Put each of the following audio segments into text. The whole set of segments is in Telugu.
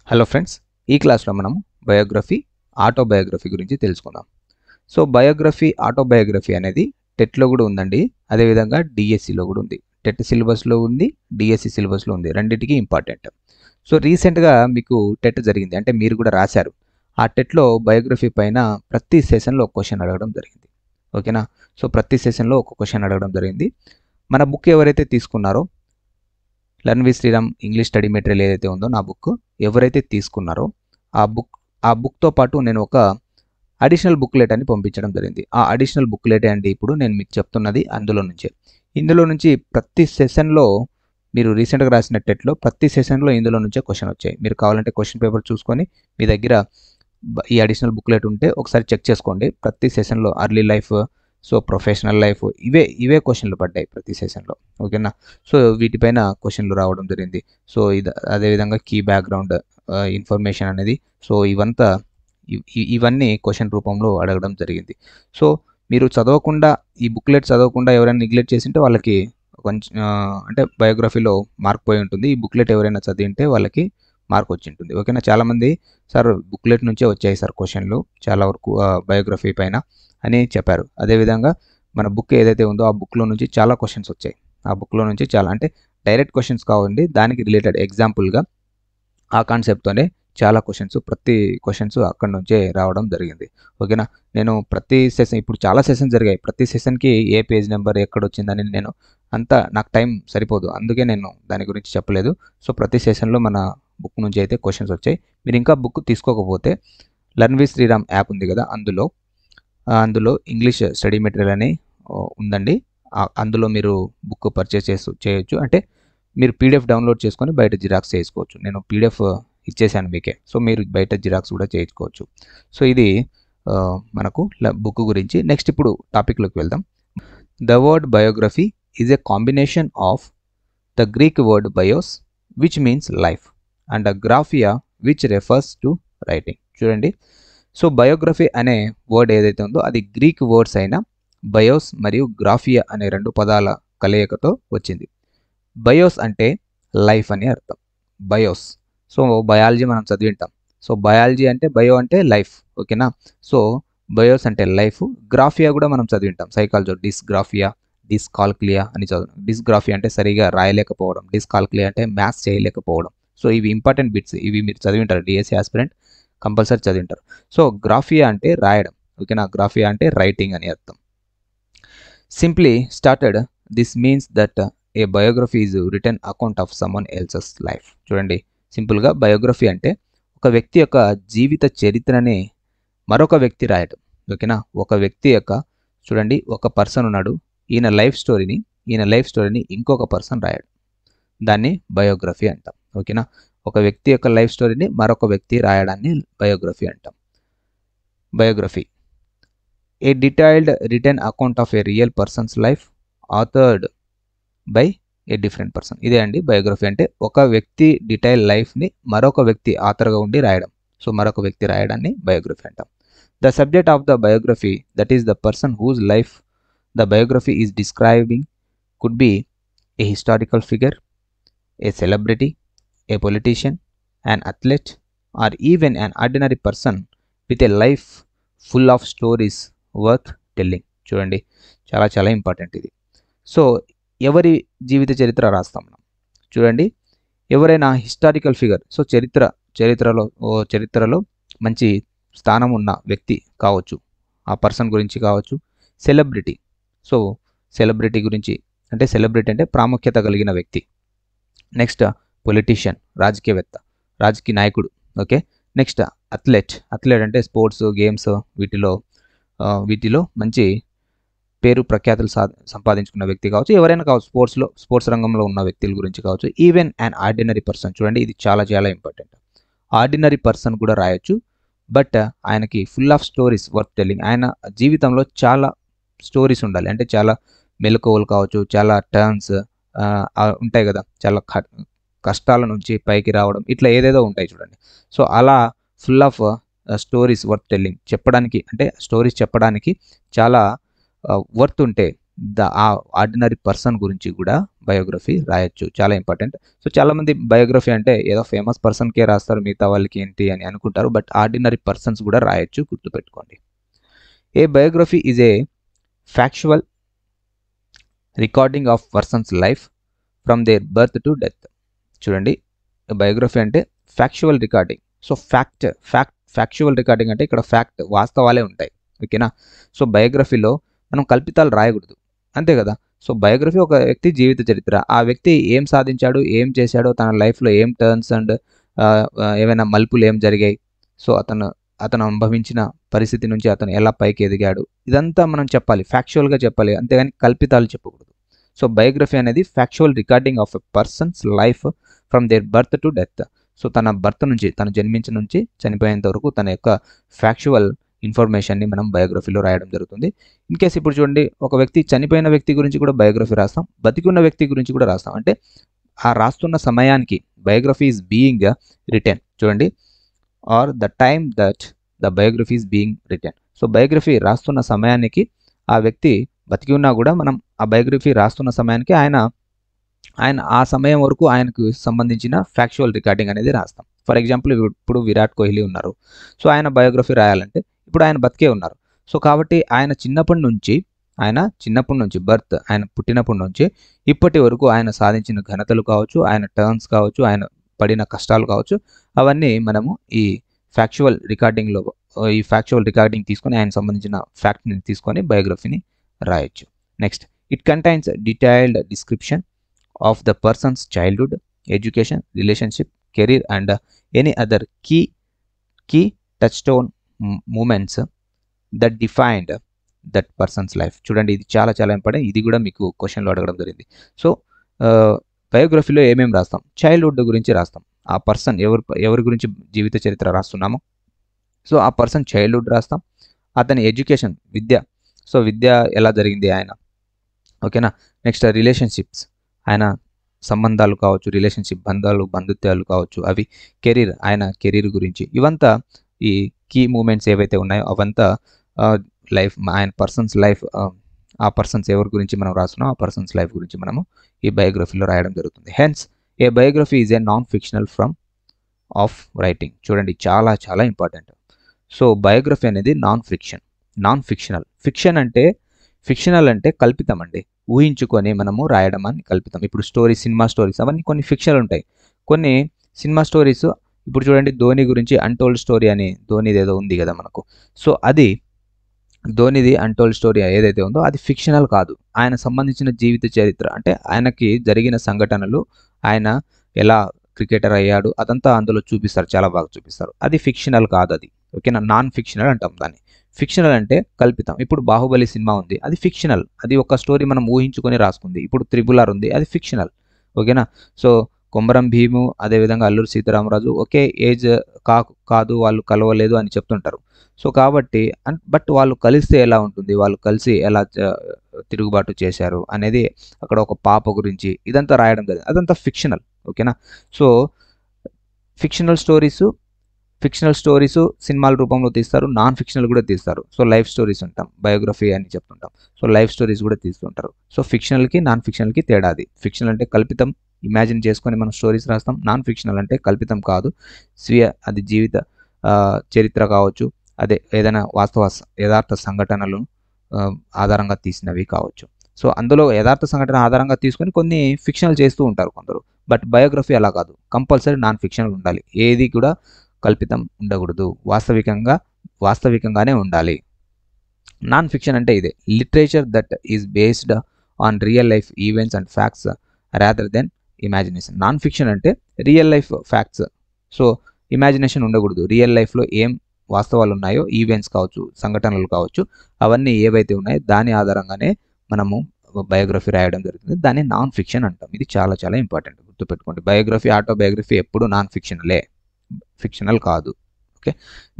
హలో ఫ్రెండ్స్, ఈ క్లాస్లో మనం బయోగ్రఫీ, ఆటోబయోగ్రఫీ గురించి తెలుసుకుందాం. సో బయోగ్రఫీ, ఆటోబయోగ్రఫీ అనేది టెట్లో కూడా ఉందండి. అదేవిధంగా డిఎస్సిలో కూడా ఉంది. టెట్ సిలబస్లో ఉంది, డిఎస్సి సిలబస్లో ఉంది. రెండింటికి ఇంపార్టెంట్. సో రీసెంట్గా మీకు టెట్ జరిగింది, అంటే మీరు కూడా రాశారు. ఆ టెట్లో బయోగ్రఫీ పైన ప్రతి సెషన్లో ఒక క్వశ్చన్ అడగడం జరిగింది. ఓకేనా? సో ప్రతి సెషన్లో ఒక క్వశ్చన్ అడగడం జరిగింది. మన బుక్ ఎవరైతే తీసుకున్నారో, learn with Sriram English study material ఏదైతే ఉందో నా బుక్ ఎవరైతే తీసుకున్నారో ఆ బుక్తో పాటు నేను ఒక అడిషనల్ బుక్లెట్ అని పంపించడం జరిగింది. ఆ అడిషనల్ బుక్లెట్ అండి ఇప్పుడు నేను మీకు చెప్తున్నది ఇందులో నుంచి ప్రతి సెషన్లో మీరు రీసెంట్గా రాసిన టెట్లో ప్రతి సెషన్లో ఇందులో నుంచే క్వశ్చన్ వచ్చాయి. మీరు కావాలంటే క్వశ్చన్ పేపర్ చూసుకొని మీ దగ్గర ఈ అడిషనల్ బుక్లెట్ ఉంటే ఒకసారి చెక్ చేసుకోండి. ప్రతి సెషన్లో early life, so professional life, ఇవే క్వశ్చన్లు పడ్డాయి ప్రతి సెషన్లో. ఓకేనా? సో వీటిపైన క్వశ్చన్లు రావడం జరిగింది. సో అదేవిధంగా కీ బ్యాక్గ్రౌండ్ ఇన్ఫర్మేషన్ అనేది, సో ఇవన్నీ క్వశ్చన్ రూపంలో అడగడం జరిగింది. సో మీరు చదవకుండా, ఈ బుక్లెట్ చదవకుండా ఎవరైనా నెగ్లెక్ట్ చేసింటే వాళ్ళకి కొంచెం అంటే బయోగ్రఫీలో మార్క్ పోయి ఉంటుంది. ఈ బుక్లెట్ ఎవరైనా చదివింటే వాళ్ళకి మార్క్ వచ్చి ఉంటుంది. ఓకేనా? చాలామంది సార్ బుక్లెట్ నుంచే వచ్చాయి సార్ క్వశ్చన్లు చాలా వరకు బయోగ్రఫీ పైన అని చెప్పారు. అదేవిధంగా మన బుక్ ఏదైతే ఉందో ఆ బుక్లో నుంచి చాలా క్వశ్చన్స్ వచ్చాయి. ఆ బుక్లో నుంచి చాలా, అంటే డైరెక్ట్ క్వశ్చన్స్ కావండి, దానికి రిలేటెడ్ ఎగ్జాంపుల్గా ఆ కాన్సెప్ట్తోనే చాలా ప్రతి క్వశ్చన్స్ అక్కడి నుంచే రావడం జరిగింది. ఓకేనా? నేను ప్రతి సెషన్, ఇప్పుడు చాలా సెషన్స్ జరిగాయి, ప్రతి సెషన్కి ఏ పేజ్ నెంబర్ ఎక్కడ వచ్చిందని నేను అంతా, నాకు టైం సరిపోదు, అందుకే నేను దాని గురించి చెప్పలేదు. సో ప్రతి సెషన్లో మన బుక్ నుంచి అయితే క్వశ్చన్స్ వచ్చాయి. మీరు ఇంకా బుక్ తీసుకోకపోతే లర్న్ విత్ శ్రీరామ్ యాప్ ఉంది కదా, అందులో ఇంగ్లీష్ స్టడీ మెటీరియల్ అని ఉందండి. అందులో మీరు బుక్ పర్చేస్ చేయొచ్చు. అంటే మీరు పీడిఎఫ్ డౌన్లోడ్ చేసుకొని బయట జిరాక్స్ చేసుకోవచ్చు. నేను పీడిఎఫ్ ఇచ్చేసాను మీకే, సో మీరు బయట జిరాక్స్ కూడా చేయించుకోవచ్చు. సో ఇది మనకు బుక్ గురించి. నెక్స్ట్ ఇప్పుడు టాపిక్లోకి వెళ్దాం. The word biography is a combination of the Greek word bios which means life and graphia which refers to writing. చూడండి, సో బయోగ్రఫీ అనే వర్డ్ ఏదైతే ఉందో అది గ్రీక్ వర్డ్స్ అయిన బయోస్ మరియు గ్రాఫియా అనే రెండు పదాల కలయికతో వచ్చింది. బయోస్ అంటే లైఫ్ అని అర్థం. బయోస్, సో బయాలజీ మనం చదివింటాం. సో బయాలజీ అంటే బయో అంటే లైఫ్. ఓకేనా? సో బయోస్ అంటే లైఫ్. గ్రాఫియా కూడా మనం చదివింటాం సైకాలజీ, డిస్గ్రాఫియా, డిస్కాల్క్లియా అని చదువు. డిస్గ్రాఫియా అంటే సరిగా రాయలేకపోవడం, డిస్కాల్క్లియా అంటే మ్యాథ్స్ చేయలేకపోవడం. సో ఇవి ఇంపార్టెంట్ బిట్స్, ఇవి మీరు చదివింటారు, DSC aspirant compulsory చదివింటారు. So graphia అంటే రాయడం. ఓకేనా? గ్రాఫియా అంటే రైటింగ్ అని అర్థం. Simply started, this means that A biography is return account of someone else's life. చూడండి, సింపుల్గా బయోగ్రఫీ అంటే ఒక వ్యక్తి యొక్క జీవిత చరిత్రని మరొక వ్యక్తి రాయడం. ఓకేనా? ఒక వ్యక్తి యొక్క, చూడండి, ఒక పర్సన్ ఉన్నాడు, ఈయన లైఫ్ స్టోరీని ఇంకొక పర్సన్ రాయడం, దాన్ని బయోగ్రఫీ అంటాం. ఓకేనా? ఒక వ్యక్తి యొక్క లైఫ్ స్టోరీని మరొక వ్యక్తి రాయడాన్ని బయోగ్రఫీ అంటాం. Biography, A detailed return account of A real persons life authored by a different person. ఇదే అండి బయోగ్రఫీ అంటే, ఒక వ్యక్తి డీటెయిల్ లైఫ్ని మరొక వ్యక్తి ఆథర్గా ఉండి రాయడం. సో మరొక వ్యక్తి రాయడాన్ని బయోగ్రఫీ అంటాం. The subject of the biography, that is the person whose life the biography is describing could be a historical figure, a celebrity, a politician, an athlete, or even an ordinary person with a life full of stories worth telling. చూడండి, చాలా చాలా ఇంపార్టెంట్ ఇది. సో ఎవరి జీవిత చరిత్ర రాస్తాం మనం? చూడండి, ఎవరైనా హిస్టారికల్ ఫిగర్, సో చరిత్రలో మంచి స్థానం ఉన్న వ్యక్తి కావచ్చు, ఆ పర్సన్ గురించి కావచ్చు. సెలబ్రిటీ, సో సెలబ్రిటీ గురించి, అంటే సెలబ్రిటీ అంటే ప్రాముఖ్యత కలిగిన వ్యక్తి. నెక్స్ట్ పొలిటీషియన్, రాజకీయవేత్త, రాజకీయ నాయకుడు. ఓకే. నెక్స్ట్ అథ్లెట్ అంటే స్పోర్ట్స్ గేమ్స్ వీటిలో మంచి పేరు ప్రఖ్యాతులు సంపాదించుకున్న వ్యక్తి కావచ్చు, ఎవరైనా కావచ్చు, స్పోర్ట్స్ రంగంలో ఉన్న వ్యక్తుల గురించి కావచ్చు. ఈవెన్ అండ్ ఆర్డినరీ పర్సన్, చూడండి ఇది చాలా చాలా ఇంపార్టెంట్. ఆర్డినరీ పర్సన్ కూడా రాయొచ్చు, బట్ ఆయనకి full of stories worth telling. ఆయన జీవితంలో చాలా స్టోరీస్ ఉండాలి, అంటే చాలా మెలకువలు కావచ్చు, చాలా టర్న్స్ ఉంటాయి కదా, చాలా కష్టాల నుంచి పైకి రావడం, ఇట్లా ఏదేదో ఉంటాయి చూడండి. సో అలా full of stories worth telling చెప్పడానికి, అంటే స్టోరీస్ చెప్పడానికి చాలా వర్త్ ఉంటే ఆ ఆర్డినరీ పర్సన్ గురించి కూడా బయోగ్రఫీ రాయొచ్చు, చాలా ఇంపార్టెంట్. సో చాలామంది బయోగ్రఫీ అంటే ఏదో ఫేమస్ పర్సన్కే రాస్తారు, మిగతా వాళ్ళకి ఏంటి అని అనుకుంటారు. బట్ ఆర్డినరీ పర్సన్స్ కూడా రాయొచ్చు, గుర్తుపెట్టుకోండి. A biography is a factual recording of persons life from their birth to death. చూడండి, బయోగ్రఫీ అంటే factual recording. So factual recording అంటే ఇక్కడ ఫ్యాక్ట్, వాస్తవాలే ఉంటాయి. ఓకేనా. సో బయోగ్రఫీలో మనం కల్పితాలు రాయకూడదు, అంతే కదా. సో బయోగ్రఫీ ఒక వ్యక్తి జీవిత చరిత్ర, ఆ వ్యక్తి ఏం సాధించాడు, ఏం చేశాడో, తన లైఫ్లో ఏం టర్న్స్ అండ్ ఏమైనా మలుపులు ఏం జరిగాయి, సో అతను అనుభవించిన పరిస్థితి నుంచి అతను ఎలా పైకి ఎదిగాడు, ఇదంతా మనం చెప్పాలి, ఫ్యాక్చువల్గా చెప్పాలి, అంతేగాని కల్పితాలు చెప్పకూడదు. సో బయోగ్రఫీ అనేది factual recording of a person's life from their birth to death. So తన బర్త్ నుంచి, తను జన్మించిన నుంచి చనిపోయేంత వరకు తన యొక్క ఫ్యాక్చువల్ ఇన్ఫర్మేషన్ని మనం బయోగ్రఫీలో రాయడం జరుగుతుంది. ఇన్ కేస్ ఇప్పుడు చూడండి, ఒక వ్యక్తి చనిపోయిన వ్యక్తి గురించి కూడా బయోగ్రఫీ రాస్తాం, బతికున్న వ్యక్తి గురించి కూడా రాస్తాం. అంటే ఆ రాస్తున్న సమయానికి బయోగ్రఫీ ఈజ్ బీయింగ్ రిటెన్. చూడండి, or the time that the biography is being written. So biography రాస్తున్న సమయానికి, ఆ వ్యక్తి బతికి ఉన్నా కూడా మనం ఆ బయోగ్రఫీ రాస్తున్న సమయానికి ఆయన ఆ సమయం వరకు ఆయనకు సంబంధించిన ఫ్యాక్చువల్ రికార్డింగ్ అనేది రాస్తాం. ఫర్ ఎగ్జాంపుల్, ఇప్పుడు విరాట్ కోహ్లీ ఉన్నారు. సో ఆయన బయోగ్రఫీ రాయాలంటే ఇప్పుడు ఆయన బతికే ఉన్నారు. సో కాబట్టి ఆయన చిన్నప్పటి నుంచి బర్త్, ఆయన పుట్టినప్పటి నుంచి ఇప్పటి వరకు ఆయన సాధించిన ఘనతలు కావచ్చు, ఆయన టర్న్స్ కావచ్చు, ఆయన పడిన కష్టాలు కావచ్చు, అవన్నీ మనము ఈ ఫ్యాక్చువల్ రికార్డింగ్ తీసుకొని, ఆయన సంబంధించిన ఫ్యాక్ట్ని తీసుకొని బయోగ్రఫీని రాయొచ్చు. Next, it contains detailed description of the person's childhood, education, relationship, career and any other key touchstone moments that defined that person's life. చూడండి, ఇది చాలా చాలా ఇంపార్టెంట్. ఇది కూడా మీకు క్వశ్చన్లో అడగడం జరిగింది. సో బయోగ్రఫీలో ఏమేమి రాస్తాం? చైల్డ్హుడ్ గురించి రాస్తాం. ఆ పర్సన్ ఎవరి గురించి జీవిత చరిత్ర రాస్తున్నామో, సో ఆ పర్సన్ చైల్డ్హుడ్ రాస్తాం. అతని ఎడ్యుకేషన్, విద్య, సో విద్య ఎలా జరిగింది ఆయన, ఓకేనా. నెక్స్ట్, రిలేషన్షిప్స్, ఆయన సంబంధాలు కావచ్చు, రిలేషన్షిప్ బంధుత్వాలు కావచ్చు అవి. కెరీర్, ఆయన కెరీర్ గురించి. ఇవంతా ఈ కీ మూమెంట్స్ ఏవైతే ఉన్నాయో అవంతా లైఫ్, ఆయన పర్సన్స్ లైఫ్, ఆ పర్సన్స్ ఎవరి గురించి మనం రాస్తున్నాం, ఆ పర్సన్స్ లైఫ్ గురించి మనము ఈ బయోగ్రఫీలో రాయడం జరుగుతుంది. Hence A biography is A non fictional from of writing. చూడండి, చాలా చాలా ఇంపార్టెంట్. సో బయోగ్రఫీ అనేది నాన్ ఫిక్షనల్. ఫిక్షనల్ అంటే కల్పితం అండి, ఊహించుకొని మనము రాయడం అని కల్పితం. ఇప్పుడు సినిమా స్టోరీస్ అవన్నీ కొన్ని ఫిక్షనల్ ఉంటాయి. కొన్ని సినిమా స్టోరీస్, ఇప్పుడు చూడండి ధోని గురించి అన్టోల్డ్ స్టోరీ అని, ధోనిది ఏదో ఉంది కదా మనకు. సో అది ధోనిది అన్టోల్డ్ స్టోరీ ఏదైతే ఉందో అది ఫిక్షనల్ కాదు. ఆయన సంబంధించిన జీవిత చరిత్ర, అంటే ఆయనకి జరిగిన సంఘటనలు, ఆయన ఎలా క్రికెటర్ అయ్యాడు, అదంతా అందులో చూపిస్తారు, చాలా బాగా చూపిస్తారు. అది ఫిక్షనల్ కాదు, అది ఓకేనా. నాన్ ఫిక్షనల్ అంటాం దాన్ని. ఫిక్షనల్ అంటే కల్పితం. ఇప్పుడు బాహుబలి సినిమా ఉంది, అది ఫిక్షనల్, అది ఒక స్టోరీ మనం ఊహించుకొని రాసుకుంది. ఇప్పుడు RRR ఉంది, అది ఫిక్షనల్, ఓకేనా. సో కొమరం భీము, అదేవిధంగా అల్లూరి సీతారామరాజు ఒకే ఏజ్ కాదు, వాళ్ళు కలవలేదు అని చెప్తుంటారు. సో కాబట్టి బట్ వాళ్ళు కలిస్తే ఎలా ఉంటుంది, వాళ్ళు కలిసి ఎలా తిరుగుబాటు చేశారు అనేది, అక్కడ ఒక పాప గురించి ఇదంతా రాయడం జరిగింది, అదంతా ఫిక్షనల్, ఓకేనా. సో ఫిక్షనల్ స్టోరీస్ సినిమాల రూపంలో తీస్తారు, నాన్ ఫిక్షనల్ కూడా తీస్తారు. సో లైఫ్ స్టోరీస్ ఉంటాం, బయోగ్రఫీ అని చెప్తుంటాం. సో లైఫ్ స్టోరీస్ కూడా తీస్తుంటారు. సో ఫిక్షనల్కి నాన్ ఫిక్షనల్కి తేడా అది. ఫిక్షనల్ అంటే కల్పితం, ఇమాజిన్ చేసుకొని మనం స్టోరీస్ రాస్తాం. నాన్ ఫిక్షనల్ అంటే కల్పితం కాదు, అది జీవిత చరిత్ర కావచ్చు, అదే ఏదైనా యథార్థ సంఘటనలు ఆధారంగా తీసినవి కావచ్చు. సో అందులో యథార్థ సంఘటన ఆధారంగా తీసుకొని కొన్ని ఫిక్షనల్ చేస్తూ ఉంటారు కొందరు. బట్ బయోగ్రఫీ అలా కాదు, కంపల్సరీ నాన్ ఫిక్షనల్ ఉండాలి, ఏది కూడా కల్పితం ఉండకూడదు, వాస్తవికంగానే ఉండాలి. నాన్ ఫిక్షన్ అంటే ఇదే, literature that is based on real life events and facts rather than imagination. Non fiction అంటే real life facts, so imagination ఉండకూడదు. రియల్ లైఫ్లో ఏం వాస్తవాలు ఉన్నాయో, ఈవెంట్స్ కావచ్చు, సంఘటనలు కావచ్చు, అవన్నీ ఏవైతే ఉన్నాయో దాని ఆధారంగానే మనము బయోగ్రఫీ రాయడం జరుగుతుంది. దాన్ని నాన్ ఫిక్షన్ అంటాం. ఇది చాలా చాలా ఇంపార్టెంట్, గుర్తుపెట్టుకోండి. బయోగ్రఫీ, ఆటోబయోగ్రఫీ ఎప్పుడు నాన్ ఫిక్షనల్ కాదు. Okay.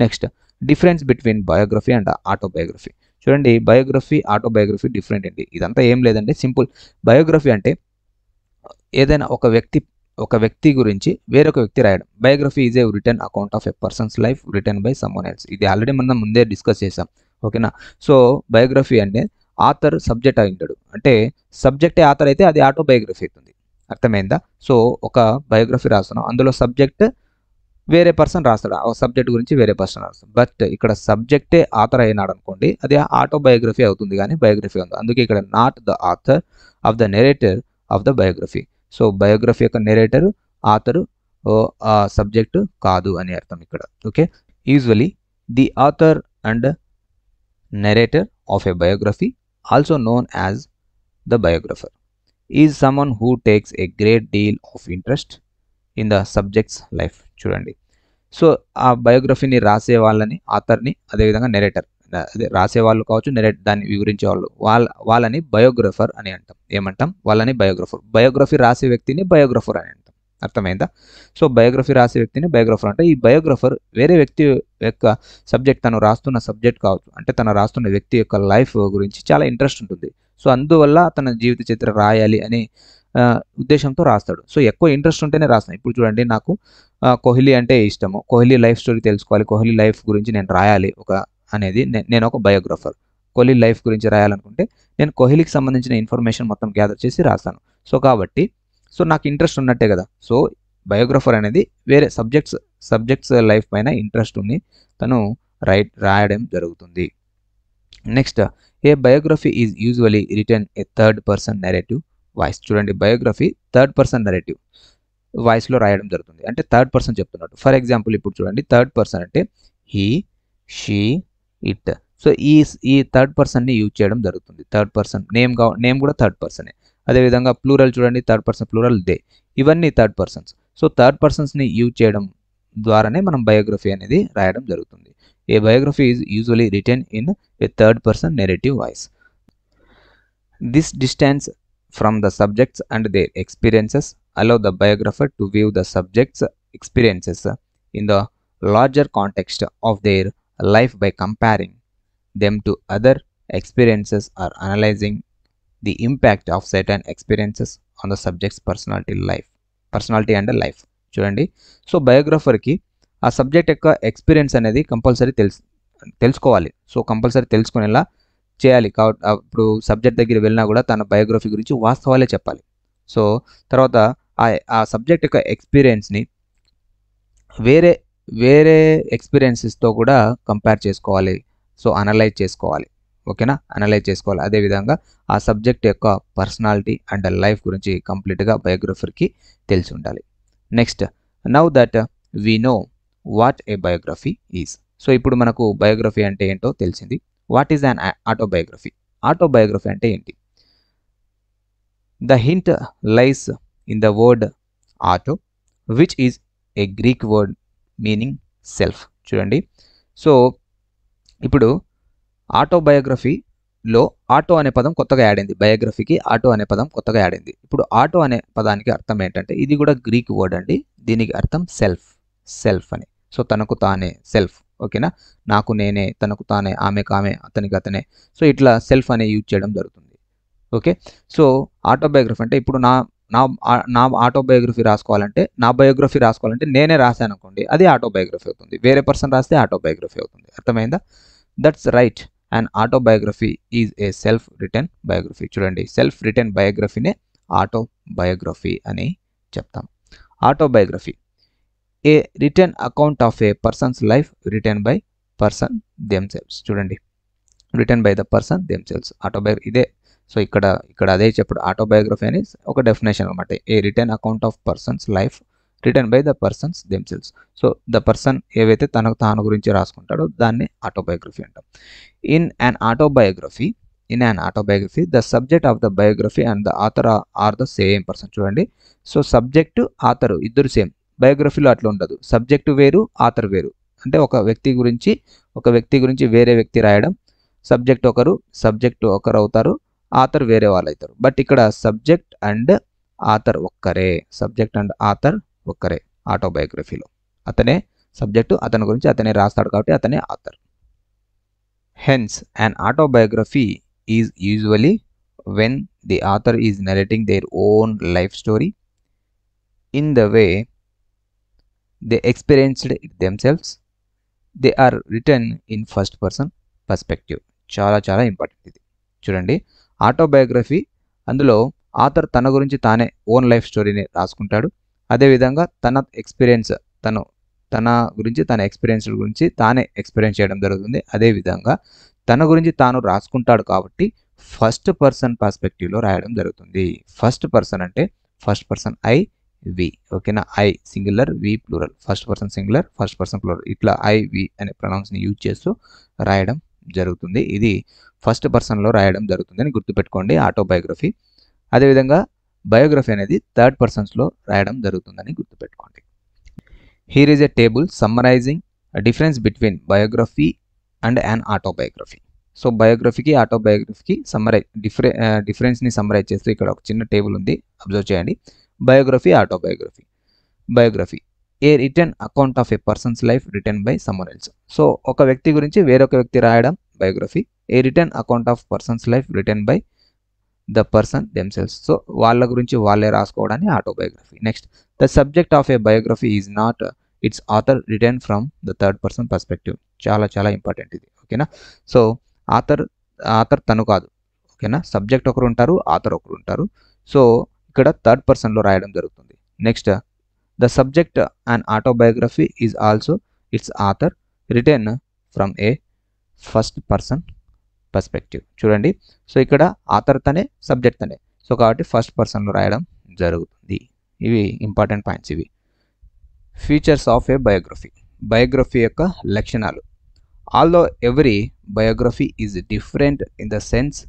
Next, difference between biography and autobiography. చూడండి, బయోగ్రఫీ, ఆటోబయోగ్రఫీ డిఫరెంట్ అండి. ఇదంతా ఏం లేదండి, సింపుల్. బయోగ్రఫీ అంటే ఏదైనా ఒక వ్యక్తి గురించి వేరొక వ్యక్తి రాయడం. Biography is A written account of a person's life written by someone else. ఇది ఆల్రెడీ మనం ముందే డిస్కస్ చేసాం, ఓకేనా. సో బయోగ్రఫీ అంటే ఆథర్ సబ్జెక్ట్ అయి ఉంటాడు. అంటే సబ్జెక్టే ఆథర్ అయితే అది ఆటోబయోగ్రఫీ అవుతుంది. అర్థమైందా? సో ఒక బయోగ్రఫీ రాస్తున్నాం, అందులో సబ్జెక్ట్ వేరే పర్సన్ రాస్తాడు, ఆ సబ్జెక్ట్ గురించి వేరే పర్సన్ రాస్తాడు. బట్ ఇక్కడ సబ్జెక్టే ఆథర్ అయినాడు అనుకోండి, అది ఆటోబయోగ్రఫీ అవుతుంది కానీ బయోగ్రఫీ ఉంది. అందుకే ఇక్కడ not the author of the narrator of the biography. So biography యొక్క నెరేటర్ ఆథరు ఆ సబ్జెక్టు కాదు అని అర్థం ఇక్కడ. Okay, usually the author and narrator of a biography, also known as the biographer, is someone who takes a great deal of interest in the subjects life. చూడండి, సో ఆ బయోగ్రఫీని రాసే వాళ్ళని ఆథర్ని, అదేవిధంగా నెరేటర్, అదే రాసేవాళ్ళు కావచ్చు, దాన్ని వివరించే వాళ్ళు, వాళ్ళని బయోగ్రఫర్ అని అంటాం. ఏమంటాం? వాళ్ళని బయోగ్రఫర్. బయోగ్రఫీ రాసే వ్యక్తిని బయోగ్రఫర్ అని అంటాం. అర్థమైందా? సో బయోగ్రఫీ రాసే వ్యక్తిని బయోగ్రఫర్ అంటే, ఈ బయోగ్రఫర్ వేరే వ్యక్తి యొక్క సబ్జెక్ట్, తను రాస్తున్న సబ్జెక్ట్ కావచ్చు, అంటే తను రాస్తున్న వ్యక్తి యొక్క లైఫ్ గురించి చాలా ఇంట్రెస్ట్ ఉంటుంది. సో అందువల్ల తన జీవిత చరిత్ర రాయాలి అని ఉద్దేశంతో రాస్తాడు. సో ఎక్కువ ఇంట్రెస్ట్ ఉంటేనే రాస్తాను. ఇప్పుడు చూడండి, నాకు కోహ్లీ అంటే ఇష్టము, కోహ్లీ లైఫ్ స్టోరీ తెలుసుకోవాలి, కోహ్లీ లైఫ్ గురించి నేను రాయాలి అనేది నేను ఒక బయోగ్రఫర్. కోహ్లీ లైఫ్ గురించి రాయాలనుకుంటే నేను కోహ్లీకి సంబంధించిన ఇన్ఫర్మేషన్ మొత్తం గ్యాదర్ చేసి రాస్తాను. సో కాబట్టి నాకు ఇంట్రెస్ట్ ఉన్నట్టే కదా. సో బయోగ్రఫర్ అనేది వేరే సబ్జెక్ట్స్ లైఫ్ పైన ఇంట్రెస్ట్ ఉంది, తను రాయడం జరుగుతుంది. Next, a biography is usually written a third person narrative voice. చూడండి, బయోగ్రఫీ థర్డ్ పర్సన్ నెరేటివ్ వాయిస్లో రాయడం జరుగుతుంది. అంటే థర్డ్ పర్సన్ చెప్తున్నాడు. ఫర్ ఎగ్జాంపుల్ ఇప్పుడు చూడండి, థర్డ్ పర్సన్ అంటే హీ, షీ, ఇట్. సో ఈ థర్డ్ పర్సన్ని యూజ్ చేయడం జరుగుతుంది. థర్డ్ పర్సన్ నేమ్ కూడా థర్డ్ పర్సనే. అదేవిధంగా ప్లూరల్ చూడండి, థర్డ్ పర్సన్ ప్లూరల్ దే, ఇవన్నీ థర్డ్ పర్సన్స్. సో థర్డ్ పర్సన్స్ని యూజ్ చేయడం ద్వారానే మనం బయోగ్రఫీ అనేది రాయడం జరుగుతుంది. A biography is usually written in a third person narrative voice. This distance from the subjects and their experiences allow the biographer to view the subjects' experiences in the larger context of their life by comparing them to other experiences or analyzing the impact of certain experiences on the subject's personality and life. చూడండి, సో బయోగ్రఫర్కి ఆ సబ్జెక్ట్ యొక్క ఎక్స్పీరియన్స్ అనేది కంపల్సరీ తెలుసుకోవాలి. సో కంపల్సరీ తెలుసుకునేలా చేయాలి. కాబట్టి ఇప్పుడు సబ్జెక్ట్ దగ్గర వెళ్ళినా కూడా తన బయోగ్రఫీ గురించి వాస్తవాలే చెప్పాలి. సో తర్వాత ఆ సబ్జెక్ట్ యొక్క ఎక్స్పీరియన్స్ని వేరే ఎక్స్పీరియన్సెస్తో కూడా కంపేర్ చేసుకోవాలి. సో అనలైజ్ చేసుకోవాలి. ఓకేనా, అనలైజ్ చేసుకోవాలి. అదేవిధంగా ఆ సబ్జెక్ట్ యొక్క పర్సనాలిటీ అండ్ లైఫ్ గురించి కంప్లీట్గా బయోగ్రఫర్కి తెలిసి ఉండాలి. Next, now that we know what a biography is. So ఇప్పుడు మనకు బయోగ్రఫీ అంటే ఏంటో తెలిసింది. What is an autobiography? Autobiography అంటే ఏంటి? The hint lies in the word auto, which is a Greek word meaning self. చూడండి, సో ఇప్పుడు ఆటోబయోగ్రఫీలో ఆటో అనే పదం కొత్తగా యాడ్ అయింది. బయోగ్రఫీకి ఆటో అనే పదం కొత్తగా యాడ్ అయింది. ఇప్పుడు ఆటో అనే పదానికి అర్థం ఏంటంటే, ఇది కూడా గ్రీక్ వర్డ్ అండి. దీనికి అర్థం సెల్ఫ్ అని. సో తనకు తానే, సెల్ఫ్. ఓకేనా, నాకు నేనే, తనకు తానే, ఆమెకు ఆమె, అతనికి అతనే. సో ఇట్లా సెల్ఫ్ అనే యూజ్ చేయడం జరుగుతుంది. ఓకే, సో ఆటోబయోగ్రఫీ అంటే ఇప్పుడు నా ఆటోబయోగ్రఫీ రాసుకోవాలంటే, నా బయోగ్రఫీ రాసుకోవాలంటే నేనే రాశాను అనుకోండి, అది ఆటోబయోగ్రఫీ అవుతుంది. వేరే పర్సన్ రాస్తే ఆటోబయోగ్రఫీ అవుతుంది. అర్థమైందా? That's right. And autobiography is a self written biography. చూడండి, సెల్ఫ్ రిటన్ బయోగ్రఫీనే ఆటోబయోగ్రఫీ అని చెప్తాం. Autobiography, a written account of a persons life written by person themselves. చూడండి, written by the person themselves. Autobiography ఇదే. సో ఇక్కడ అదే చెప్పడు. ఆటోబయోగ్రఫీ అని ఒక డెఫినేషన్ అనమాట. A written account of persons life written by the persons themselves. So the person ఏవైతే తనకు తాను గురించి రాసుకుంటాడో దాన్ని ఆటోబయోగ్రఫీ అంటాం. In an autobiography, the subject of the biography and the author are the same person. చూడండి, సో సబ్జెక్టు ఆథరు ఇద్దరు సేమ్. బయోగ్రఫీలో అట్లా ఉండదు. సబ్జెక్టు వేరు, ఆథర్ వేరు. అంటే ఒక వ్యక్తి గురించి వేరే వ్యక్తి రాయడం, సబ్జెక్ట్ ఒకరు అవుతారు, ఆథర్ వేరే వాళ్ళు అవుతారు. బట్ ఇక్కడ సబ్జెక్ట్ అండ్ ఆథర్ ఒక్కరే ఆటోబయోగ్రఫీలో. అతనే సబ్జెక్టు, అతని గురించి అతనే రాస్తాడు కాబట్టి అతనే author. Hence an autobiography is usually when the author is narrating their own life story in the way they experienced it themselves. They are written in first person perspective. చాలా ఇంపార్టెంట్ ఇది. చూడండి, ఆటోబయోగ్రఫీ అందులో ఆథర్ తన గురించి తానే ఓన్ లైఫ్ స్టోరీని రాసుకుంటాడు. అదేవిధంగా తన గురించి తన ఎక్స్పీరియన్స్ గురించి తానే ఎక్స్పీరియన్స్ చేయడం జరుగుతుంది. అదేవిధంగా తన గురించి తాను రాసుకుంటాడు కాబట్టి ఫస్ట్ పర్సన్ పర్స్పెక్టివ్లో రాయడం జరుగుతుంది. ఫస్ట్ పర్సన్ అంటే ఫస్ట్ పర్సన్ ఐ వి, ఓకేనా, I singular, we plural, first person singular, first person plural, ఇట్లా ఐ వి అనే ప్రొనౌన్స్ని యూజ్ చేస్తూ రాయడం జరుగుతుంది. ఇది ఫస్ట్ పర్సన్లో రాయడం జరుగుతుంది అని గుర్తుపెట్టుకోండి ఆటోబయోగ్రఫీ. అదేవిధంగా బయోగ్రఫీ అనేది థర్డ్ పర్సన్స్లో రాయడం జరుగుతుందని గుర్తుపెట్టుకోండి. Here is a table summarizing difference between biography and an autobiography. So బయోగ్రఫీకి ఆటోబయోగ్రఫీకి డిఫరెన్స్ని సమ్మరైజ్ చేస్తూ ఇక్కడ ఒక చిన్న టేబుల్ ఉంది, అబ్జర్వ్ చేయండి. Biography, autobiography. Biography a written account of a persons life written by someone else. So ఒక వ్యక్తి గురించి వేరొక వ్యక్తి రాయడం biography. A written account of persons life written by the person themselves. So వాళ్ళ గురించి వాళ్ళే రాసుకోవడాన్ని autobiography. Next, the subject of a biography is not its author written from the third person perspective. చాలా చాలా ఇంపార్టెంట్ ఇది, ఓకేనా. సో ఆథర్ తను కాదు, ఓకేనా. సబ్జెక్ట్ ఒకరు ఉంటారు, ఆథర్ ఒకరు ఉంటారు. సో ఇక్కడ థర్డ్ పర్సన్లో రాయడం జరుగుతుంది. Next, the subject and autobiography is also its author written from a first person perspective. చూడండి, సో ఇక్కడ ఆథర్ తనే, సబ్జెక్ట్ తనే, సో కాబట్టి ఫస్ట్ పర్సన్లో రాయడం జరుగుతుంది. ఇవి ఇంపార్టెంట్ పాయింట్స్. ఇవి features of a biography. Biography యొక్క లక్షణాలు. Although every biography is different in the sense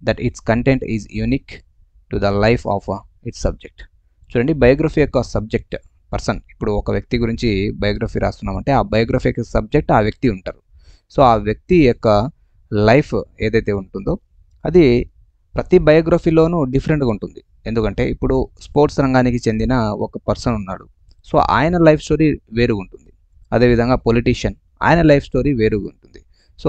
that its content is unique to the life of its subject. చూడండి, బయోగ్రఫీ యొక్క సబ్జెక్ట్ పర్సన్, ఇప్పుడు ఒక వ్యక్తి గురించి బయోగ్రఫీ రాస్తున్నామంటే ఆ బయోగ్రఫీ యొక్క సబ్జెక్ట్ ఆ వ్యక్తి ఉంటారు. సో ఆ వ్యక్తి యొక్క లైఫ్ ఏదైతే ఉంటుందో అది ప్రతి బయోగ్రఫీలోనూ డిఫరెంట్గా ఉంటుంది. ఎందుకంటే ఇప్పుడు స్పోర్ట్స్ రంగానికి చెందిన ఒక పర్సన్ ఉన్నాడు, సో ఆయన లైఫ్ స్టోరీ వేరుగా ఉంటుంది. అదేవిధంగా పొలిటీషియన్, ఆయన లైఫ్ స్టోరీ వేరుగా ఉంటుంది. సో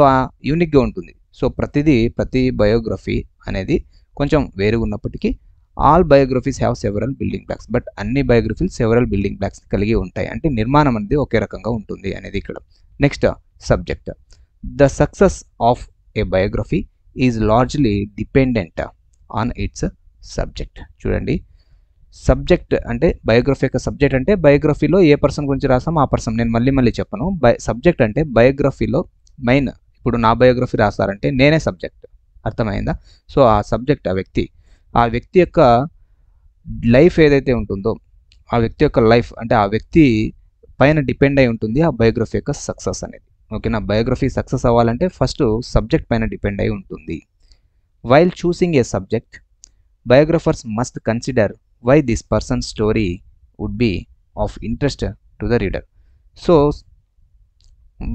యూనిక్గా ఉంటుంది. సో ప్రతి బయోగ్రఫీ అనేది కొంచెం వేరుగా ఉన్నప్పటికీ all biographies have several building blocks. But అన్ని బయోగ్రఫీలు సెవరల్ బిల్డింగ్ బ్లాక్స్ కలిగి ఉంటాయి, అంటే నిర్మాణం అనేది ఒకే రకంగా ఉంటుంది అనేది ఇక్కడ. Next, subject. The success of a biography is largely dependent on it's subject. చూడండి, సబ్జెక్ట్ అంటే బయోగ్రఫీ యొక్క సబ్జెక్ట్ అంటే బయోగ్రఫీలో ఏ పర్సన్ గురించి రాసామో ఆ పర్సన్. నేను మళ్ళీ చెప్పను. సబ్జెక్ట్ అంటే బయోగ్రఫీలో మెయిన్. ఇప్పుడు నా బయోగ్రఫీ రాస్తారంటే నేనే సబ్జెక్ట్, అర్థమైందా. సో ఆ సబ్జెక్ట్ ఆ వ్యక్తి యొక్క లైఫ్ ఏదైతే ఉంటుందో ఆ వ్యక్తి యొక్క లైఫ్ అంటే ఆ వ్యక్తి పైన డిపెండ్ అయి ఉంటుంది ఆ బయోగ్రఫీ యొక్క సక్సెస్ అనేది, ఓకేనా. బయోగ్రఫీ సక్సెస్ అవ్వాలంటే ఫస్ట్ సబ్జెక్ట్ పైన డిపెండ్ అయి ఉంటుంది. While choosing a subject, biographers must consider why this person's story would be of interest to the reader. So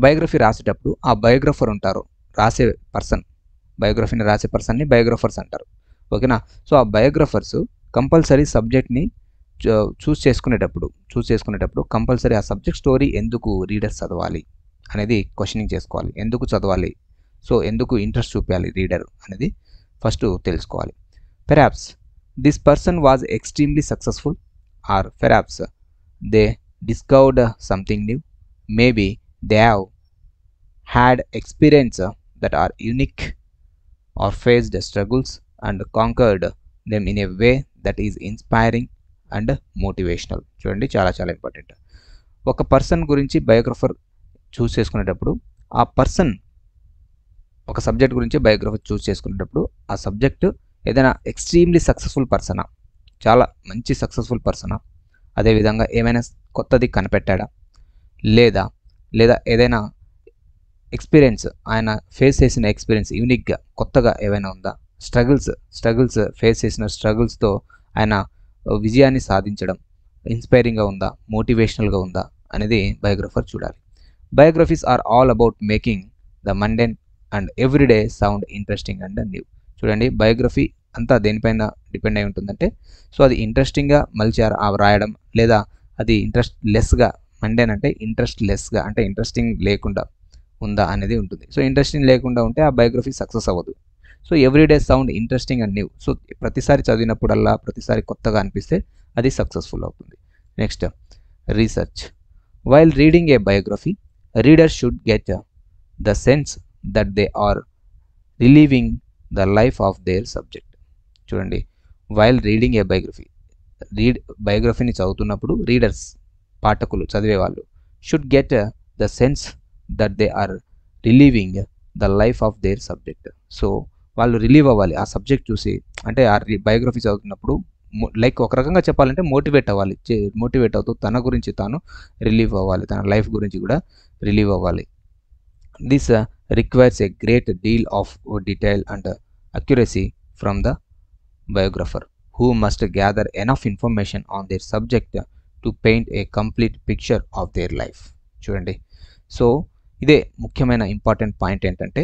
biography రాసేటప్పుడు ఆ బయోగ్రఫర్ ఉంటారు, రాసే పర్సన్, బయోగ్రఫీని రాసే పర్సన్ని బయోగ్రఫర్స్ అంటారు, ఓకేనా. సో ఆ బయోగ్రఫర్స్ కంపల్సరీ సబ్జెక్ట్ని చూస్ చేసుకునేటప్పుడు కంపల్సరీ ఆ సబ్జెక్ట్ స్టోరీ ఎందుకు రీడర్స్ చదవాలి అనేది క్వశ్చనింగ్ చేసుకోవాలి. ఎందుకు చదవాలి, సో ఎందుకు ఇంట్రెస్ట్ చూపించాలి రీడర్ అనేది ఫస్ట్ తెలుసుకోవాలి. పెరాప్స్ this person was extremely successful, or perhaps they discovered something new. Maybe they have had experience that are unique or faced struggles and conquered them in a way that is inspiring and motivational. చూడండి, చాలా చాలా ఇంపార్టెంట్. ఒక పర్సన్ గురించి బయోగ్రఫర్ చూస్ చేసుకునేటప్పుడు ఆ పర్సన్, ఒక సబ్జెక్ట్ గురించి బయోగ్రఫర్ చూస్ చేసుకునేటప్పుడు ఆ సబ్జెక్టు ఏదైనా ఎక్స్ట్రీమ్లీ సక్సెస్ఫుల్ పర్సనా, చాలా మంచి సక్సెస్ఫుల్ పర్సనా, అదేవిధంగా ఏమైనా కొత్తది కనిపెట్టాడా, లేదా ఏదైనా ఎక్స్పీరియన్స్, ఆయన ఫేస్ చేసిన ఎక్స్పీరియన్స్ యూనిక్గా కొత్తగా ఏమైనా ఉందా, స్ట్రగుల్స్ ఫేస్ చేసిన స్ట్రగుల్స్తో ఆయన విజయాన్ని సాధించడం ఇన్స్పైరింగ్గా ఉందా, మోటివేషనల్గా ఉందా అనేది బయోగ్రఫర్ చూడాలి. Biographies are all about making the mundane and everyday sound interesting and new. చూడండి, బయోగ్రఫీ అంతా దేనిపైన డిపెండ్ అయి ఉంటుందంటే సో అది ఇంట్రెస్టింగ్గా మలిచి రాయడం, లేదా అది ఇంట్రెస్ట్ లెస్గా, మండేన్ అంటే ఇంట్రెస్ట్ లెస్గా అంటే ఇంట్రెస్టింగ్ లేకుండా ఉందా అనేది ఉంటుంది. సో ఇంట్రెస్టింగ్ లేకుండా ఉంటే ఆ బయోగ్రఫీ సక్సెస్ అవ్వదు. So everyday sound interesting and new, so ప్రతిసారి చదివినప్పుడల్లా ప్రతిసారి కొత్తగా అనిపిస్తే అది సక్సెస్ఫుల్ అవుతుంది. Next, research. While reading a biography, reader should get the sense that they are reliving the life of their subject. చూడండి, వైల్ రీడింగ్ ఏ బయోగ్రఫీ, బయోగ్రఫీని చదువుతున్నప్పుడు రీడర్స్, పాఠకులు, చదివేవాళ్ళు should get the sense that they are reliving the life of their subject. So వాళ్ళు రిలీవ్ అవ్వాలి ఆ సబ్జెక్ట్ చూసి, అంటే ఆ బయోగ్రఫీ చదువుతున్నప్పుడు లైక్ ఒక రకంగా చెప్పాలంటే మోటివేట్ అవ్వాలి, మోటివేట్ అవుతూ తన గురించి తాను రిలీవ్ అవ్వాలి, తన లైఫ్ గురించి కూడా రిలీవ్ అవ్వాలి. This requires a great deal of detail and accuracy from the biographer, who must gather enough information on their subject to paint a complete picture of their life. చూడండి, సో ఇదే ముఖ్యమైన ఇంపార్టెంట్ పాయింట్ ఏంటంటే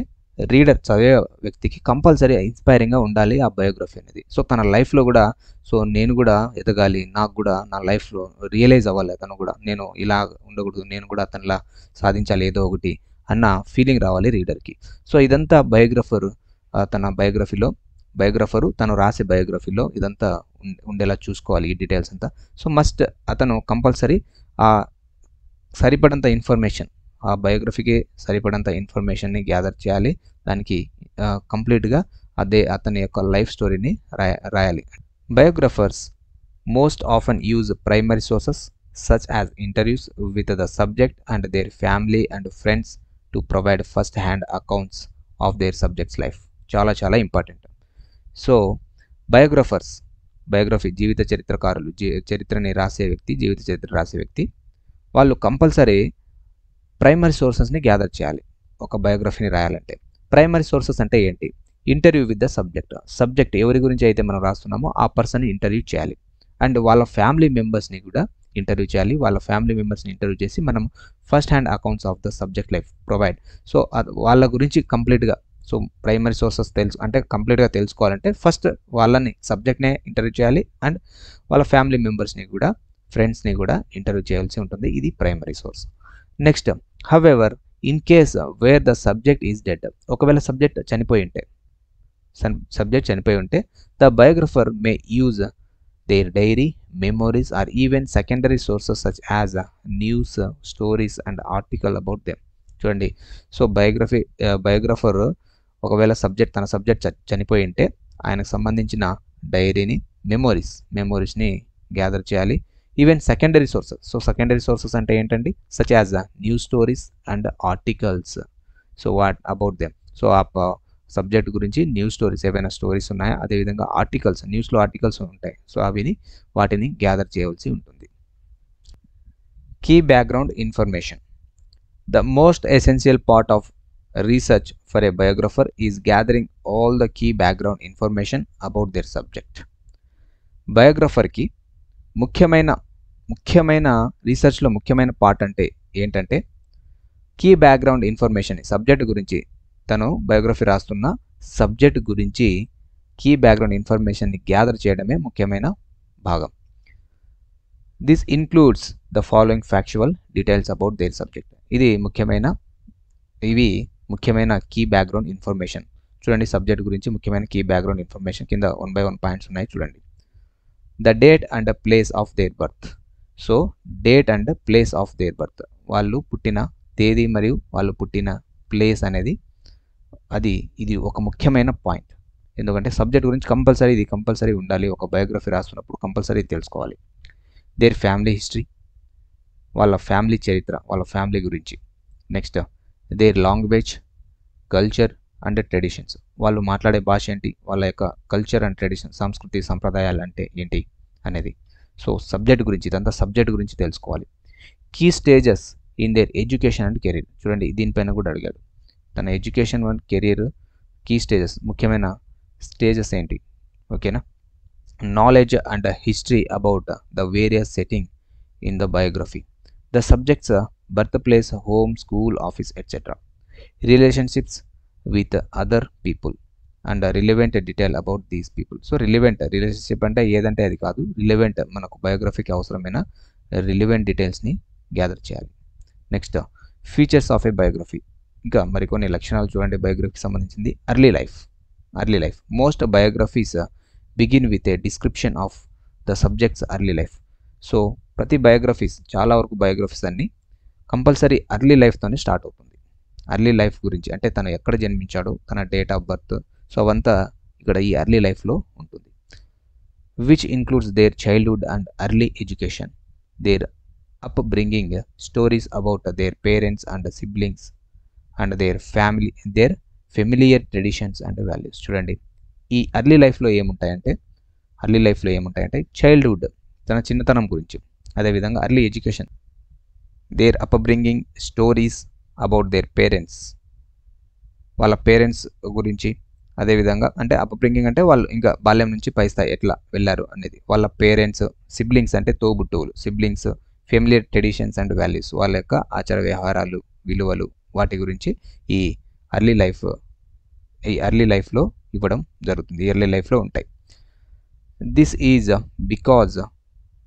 రీడర్, చదివే వ్యక్తికి కంపల్సరీ ఇన్స్పైరింగ్గా ఉండాలి ఆ బయోగ్రఫీ అనేది. సో తన లైఫ్లో కూడా, సో నేను కూడా ఎదగాలి, నాకు కూడా నా లైఫ్లో రియలైజ్ అవ్వాలి, అతను కూడా నేను ఇలా ఉండకూడదు, నేను కూడా అతనిలా సాధించాలి ఏదో ఒకటి అన్న ఫీలింగ్ రావాలి రీడర్కి. సో ఇదంతా తన బయోగ్రఫరు తను రాసే బయోగ్రఫీలో ఇదంతా ఉండేలా చూసుకోవాలి, ఈ డీటెయిల్స్ అంతా. సో అతను కంపల్సరీ ఆ సరిపడంత ఇన్ఫర్మేషన్, ఆ బయోగ్రఫీకి సరిపడంత ఇన్ఫర్మేషన్ని గ్యాదర్ చేయాలి, దానికి కంప్లీట్గా అతని యొక్క లైఫ్ స్టోరీని రాయాలి. Biographers most often use primary sources such as interviews with the subject and their family and friends to provide first hand accounts of their subject's life. చాలా చాలా ఇంపార్టెంట్. సో బయోగ్రఫీ జీవిత చరిత్రకారులు, చరిత్రని రాసే వ్యక్తి, జీవిత చరిత్ర రాసే వ్యక్తి, వాళ్ళు కంపల్సరీ ప్రైమరీ సోర్సెస్ని గ్యాదర్ చేయాలి ఒక బయోగ్రఫీని రాయాలంటే. ప్రైమరీ సోర్సెస్ అంటే ఏంటి? ఇంటర్వ్యూ విత్ ద సబ్జెక్ట్ ఎవరి గురించి అయితే మనం రాస్తున్నామో ఆ పర్సన్ని ఇంటర్వ్యూ చేయాలి, అండ్ వాళ్ళ ఫ్యామిలీ మెంబర్స్ని కూడా ఇంటర్వ్యూ చేయాలి. వాళ్ళ ఫ్యామిలీ మెంబర్స్ని ఇంటర్వ్యూ చేసి మనం first hand accounts of the subject life provide. So వాళ్ళ గురించి కంప్లీట్గా, సో ప్రైమరీ సోర్సెస్ అంటే కంప్లీట్గా తెలుసుకోవాలంటే ఫస్ట్ వాళ్ళని, సబ్జెక్ట్నే ఇంటర్వ్యూ చేయాలి, అండ్ వాళ్ళ ఫ్యామిలీ మెంబర్స్ని కూడా, ఫ్రెండ్స్ని కూడా ఇంటర్వ్యూ చేయాల్సి ఉంటుంది. ఇది primary source. Next, however in case where the subject is dead, ఒకవేళ సబ్జెక్ట్ చనిపోయి ఉంటే the biographer may use their diary, memories or even secondary sources such as news, stories and article about them. చూడండి, సో బయోగ్రఫర్ ఒకవేళ తన సబ్జెక్ట్ చనిపోయి ఉంటే ఆయనకు సంబంధించిన డైరీని, మెమోరీస్ని గ్యాదర్ చేయాలి. Even secondary sources, so secondary sources అంటే ఏంటండి? Such as news stories and articles. So what about them, so ఆ సబ్జెక్ట్ గురించి న్యూస్ స్టోరీస్, ఏవైనా స్టోరీస్ ఉన్నాయా, అదేవిధంగా ఆర్టికల్స్, న్యూస్లో ఆర్టికల్స్ ఉంటాయి, సో వాటిని గ్యాదర్ చేయవలసి ఉంటుంది. Key background information. The most essential part of research for a biographer is gathering all the key background information about their subject. బయోగ్రఫర్కి ముఖ్యమైన రీసెర్చ్లో ముఖ్యమైన పార్ట్ అంటే ఏంటంటే కీ బ్యాక్గ్రౌండ్ ఇన్ఫర్మేషన్, సబ్జెక్ట్ గురించి, తను బయోగ్రఫీ రాస్తున్న సబ్జెక్ట్ గురించి కీ బ్యాక్గ్రౌండ్ ఇన్ఫర్మేషన్ని గ్యాదర్ చేయడమే ముఖ్యమైన భాగం. This includes the following factual details about their subject. ఇవి ముఖ్యమైన కీ బ్యాక్గ్రౌండ్ ఇన్ఫర్మేషన్. చూడండి, సబ్జెక్ట్ గురించి ముఖ్యమైన కీ బ్యాక్గ్రౌండ్ ఇన్ఫర్మేషన్ కింద 1 by 1 పాయింట్స్ ఉన్నాయి చూడండి. The date and place of their birth. So date and place of their birth, వాళ్ళు పుట్టిన తేదీ మరియు వాళ్ళు పుట్టిన ప్లేస్ అనేది ఇది ఒక ముఖ్యమైన పాయింట్. ఎందుకంటే సబ్జెక్ట్ గురించి కంపల్సరీ ఉండాలి, ఒక బయోగ్రఫీ రాస్తున్నప్పుడు కంపల్సరీ తెలుసుకోవాలి. దేర్ ఫ్యామిలీ హిస్టరీ, వాళ్ళ ఫ్యామిలీ చరిత్ర, వాళ్ళ ఫ్యామిలీ గురించి. Next, there language, culture and traditions, వాళ్ళు మాట్లాడే భాష ఏంటి, వాళ్ళ యొక్క కల్చర్ అండ్ ట్రెడిషన్, సంస్కృతి సంప్రదాయాలు అంటే ఏంటి అనేది. సో సబ్జెక్ట్ గురించి, ఇదంతా సబ్జెక్ట్ గురించి తెలుసుకోవాలి. Key stages in their education and career. చూడండి, దీనిపైన కూడా అడిగాడు. తన education and career key stages, ముఖ్యమైన స్టేజెస్ ఏంటి, ఓకేనా. Knowledge and history about the various setting in the biography. The subject's birth place, home, school, office etcetera. Relationships with other people and relevant detail about these people. So relationship అంటే ఏదంటే అది కాదు, రిలవెంట్, మనకు బయోగ్రఫీకి అవసరమైన రిలవెంట్ డీటెయిల్స్ని గ్యాదర్ చేయాలి. Next, features of a biography. ఇంకా మరికొన్ని లక్షణాలు చూడండి బయోగ్రఫీకి సంబంధించింది. Early life. Most biographies begin with a description of the subject's early life. So ప్రతి చాలా వరకు బయోగ్రఫీస్ అన్ని కంపల్సరీ ఎర్లీ లైఫ్తోనే స్టార్ట్ అవుతుంది. ఎర్లీ లైఫ్ గురించి అంటే తను ఎక్కడ జన్మించాడో, తన డేట్ ఆఫ్ బర్త్, సో అవంతా ఇక్కడ ఈ ఎర్లీ లైఫ్లో ఉంటుంది. Which includes their childhood and early education, their upbringing, stories about their parents and siblings and their familiar traditions and values. చూడండి ఈ ఎర్లీ లైఫ్లో ఏముంటాయంటే చైల్డ్హుడ్ తన చిన్నతనం గురించి, అదేవిధంగా early education, their upbringing, stories about their parents, వాళ్ళ పేరెంట్స్ గురించి, అదేవిధంగా అంటే అప్బ్రింగింగ్ అంటే వాళ్ళు ఇంకా బాల్యం నుంచి పై స్థాయి ఎట్లా వెళ్ళారు అనేది, వాళ్ళ పేరెంట్స్, సిబ్లింగ్స్ అంటే తోబుట్టువులు, siblings, familiar traditions and values, వాళ్ళ యొక్క ఆచార వ్యవహారాలు, విలువలు, వాటి గురించి ఈ ఎర్లీ లైఫ్లో ఇవ్వడం జరుగుతుంది, ఎర్లీ లైఫ్లో ఉంటాయి. This is because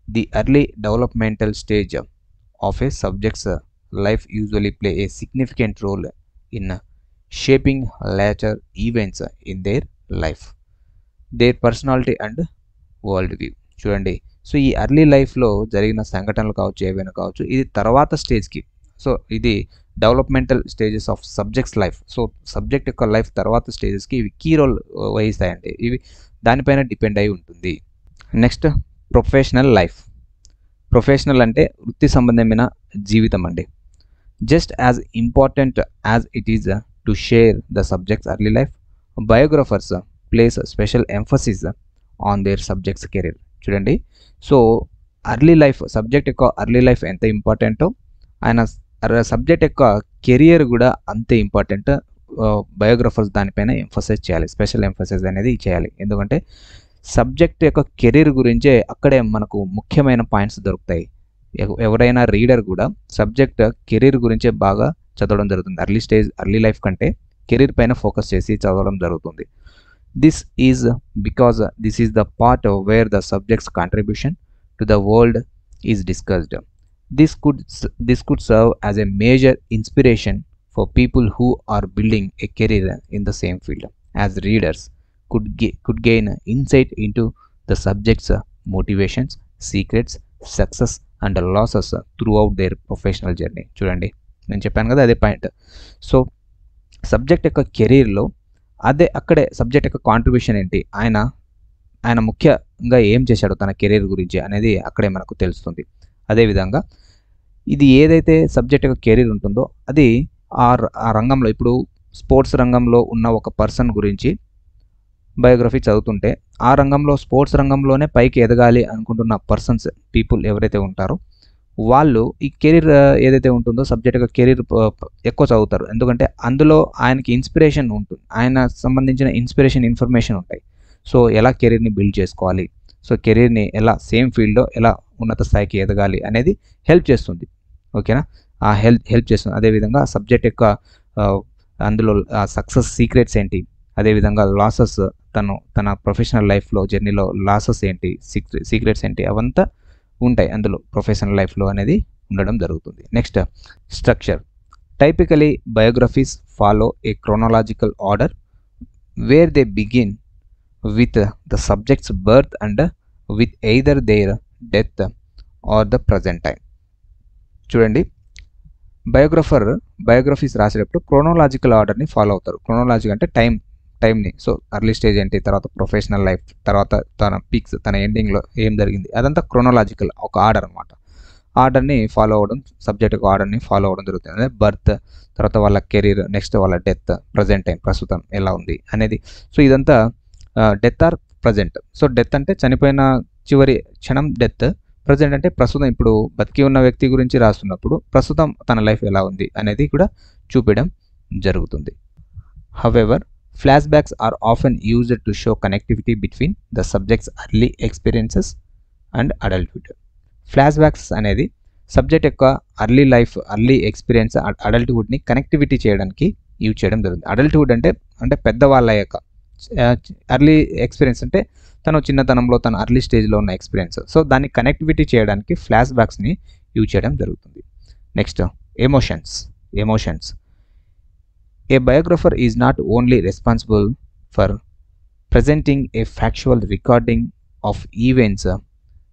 the early developmental stage of a subject's life usually play a significant role in shaping later events in their life, their personality and world view. చూడండి, సో ఈ ఎర్లీ లైఫ్లో జరిగిన సంఘటనలు కావచ్చు, ఏవైనా కావచ్చు, ఇది తర్వాత స్టేజ్కి, సో ఇది developmental stages of subjects life, so subject యొక్క లైఫ్ తర్వాత స్టేజెస్కి ఇవి కీ రోల్ వహిస్తాయండి, ఇవి దానిపైన డిపెండ్ అయి ఉంటుంది. Next professional life. ప్రొఫెషనల్ అంటే వృత్తి సంబంధమైన జీవితం అండి. Just as important as it is to share the subject's early life, biographers place special emphasis on their subject's career. చూడండి, సో ఎర్లీ లైఫ్ సబ్జెక్ట్ యొక్క ఎర్లీ లైఫ్ ఎంత ఇంపార్టెంటో ఆయన సబ్జెక్ట్ యొక్క కెరియర్ కూడా అంతే ఇంపార్టెంట్. బయోగ్రఫర్స్ దానిపైన ఎంఫసైజ్ చేయాలి, స్పెషల్ ఎంఫసైజ్ అనేది చేయాలి. ఎందుకంటే సబ్జెక్ట్ యొక్క కెరీర్ గురించే అక్కడే మనకు ముఖ్యమైన పాయింట్స్ దొరుకుతాయి. ఎవరైనా రీడర్ కూడా సబ్జెక్ట్ కెరీర్ గురించే బాగా చదవడం జరుగుతుంది. ఎర్లీ లైఫ్ కంటే కెరీర్ పైన ఫోకస్ చేసి చదవడం జరుగుతుంది. This is because this is the part where the subject's contribution to the world is discussed. This could serve as a major inspiration for people who are building a career in the same field, as readers could gain insight into the subject's motivations, secrets, success and losses throughout their professional journey. చూడండి, నేను చెప్పాను కదా అదే పాయింట్. సో సబ్జెక్ట్ యొక్క కెరీర్లో అక్కడే సబ్జెక్ట్ యొక్క కాంట్రిబ్యూషన్ ఏంటి, ఆయన ముఖ్యంగా ఏం చేశాడు తన కెరీర్ గురించి అనేది అక్కడే మనకు తెలుస్తుంది. అదేవిధంగా ఇది ఏదైతే సబ్జెక్ట్ యొక్క కెరీర్ ఉంటుందో అది ఆ రంగంలో, ఇప్పుడు స్పోర్ట్స్ రంగంలో ఉన్న ఒక పర్సన్ గురించి బయోగ్రఫీ చదువుతుంటే ఆ రంగంలో స్పోర్ట్స్ రంగంలోనే పైకి ఎదగాలి అనుకుంటున్న పీపుల్ ఎవరైతే ఉంటారో వాళ్ళు ఈ కెరీర్ ఏదైతే ఉంటుందో సబ్జెక్ట్ యొక్క కెరీర్ ఎక్కువ చదువుతారు. ఎందుకంటే అందులో ఆయనకి ఇన్స్పిరేషన్ ఉంటుంది, ఆయన సంబంధించిన ఇన్ఫర్మేషన్ ఉంటాయి. సో ఎలా కెరీర్ని బిల్డ్ చేసుకోవాలి, సో కెరీర్ని ఎలా సేమ్ ఫీల్డ్లో ఎలా ఉన్నత స్థాయికి ఎదగాలి అనేది హెల్ప్ చేస్తుంది. ఓకేనా, ఆ హెల్ప్ చేస్తుంది. అదేవిధంగా సబ్జెక్ట్ యొక్క అందులో సక్సెస్ సీక్రెట్స్ ఏంటి, అదేవిధంగా లాసెస్, తన ప్రొఫెషనల్ లైఫ్లో జర్నీలో లాసెస్ ఏంటి, సీక్రెట్స్ ఏంటి, అవంతా ఉంటాయి అందులో ప్రొఫెషనల్ లైఫ్లో అనేది ఉండడం జరుగుతుంది. Next structure. Typically biographies follow a chronological order where they begin with the subject's birth and with either their death or the present time. చూడండి, బయోగ్రఫీస్ రాసేటప్పుడు క్రోనాలజికల్ ఆర్డర్ని ఫాలో అవుతారు. క్రోనాలజీ అంటే టైంని, సో ఎర్లీ స్టేజ్ ఏంటి, తర్వాత ప్రొఫెషనల్ లైఫ్, తర్వాత తన పీక్స్, తన ఎండింగ్లో ఏం జరిగింది, అదంతా క్రోనాలజికల్ ఒక ఆర్డర్ అనమాట. ఆర్డర్ని ఫాలో అవ్వడం, సబ్జెక్ట్ యొక్క ఆర్డర్ని ఫాలో అవ్వడం జరుగుతుంది. అదే బర్త్, తర్వాత వాళ్ళ కెరీర్, నెక్స్ట్ వాళ్ళ డెత్, ప్రజెంట్ టైం, ప్రస్తుతం ఎలా ఉంది అనేది. సో ఇదంతా death or present. So death అంటే చనిపోయిన చివరి క్షణం డెత్, ప్రజెంట్ అంటే ప్రస్తుతం ఇప్పుడు బతికి ఉన్న వ్యక్తి గురించి రాస్తున్నప్పుడు ప్రస్తుతం తన లైఫ్ ఎలా ఉంది అనేది కూడా చూపించడం జరుగుతుంది. However flashbacks are often used to show connectivity between the subject's early experiences and adulthood. Flashbacks అనేది సబ్జెక్ట్ యొక్క ఎర్లీ లైఫ్, ఎర్లీ ఎక్స్పీరియన్స్, అడల్ట్హుడ్ని కనెక్టివిటీ చేయడానికి యూజ్ చేయడం జరుగుతుంది. అడల్ట్హుడ్ అంటే పెద్దవాళ్ళ యొక్క ఎర్లీ ఎక్స్పీరియన్స్, అంటే తను చిన్నతనంలో తన ఎర్లీ స్టేజ్లో ఉన్న ఎక్స్పీరియన్స్, సో దాన్ని కనెక్టివిటీ చేయడానికి ఫ్లాష్ బ్యాక్స్ని యూజ్ చేయడం జరుగుతుంది. Next emotions. A biographer is not only responsible for presenting a factual recording of events